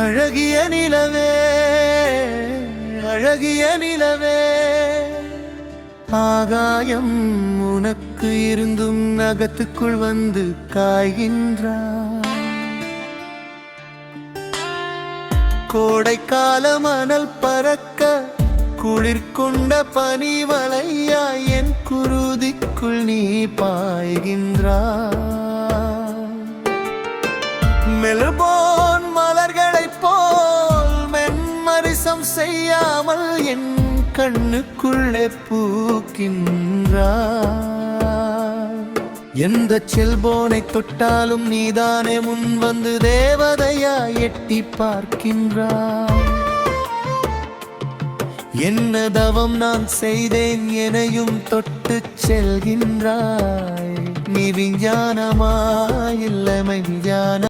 அழகிய நிலவே அழகிய நிலவே, ஆகாயம் உனக்கு இருந்தும் நகத்துக்குள் வந்து காய்கின்றாய். கோடைக்கால மணல் பறக்க குளிர் கொண்ட பனிமலையாய் என் குருதிக்குள் நீ பாய்கின்றாய். மெல்போர்ன் மலர்களைப் போல் மென்மரிசம் செய்யாமல் என் கண்ணுக்குள்ளே பூக்கின்றாய். எந்த செல்போனை தொட்டாலும் நீதானே முன் வந்து தேவதையா எட்டி பார்க்கின்றாய். என்ன தவம் நான் செய்தேன் எனையும் தொட்டு செல்கின்றாய். நீ விஞ்ஞானமா இல்லை மெய்ஞான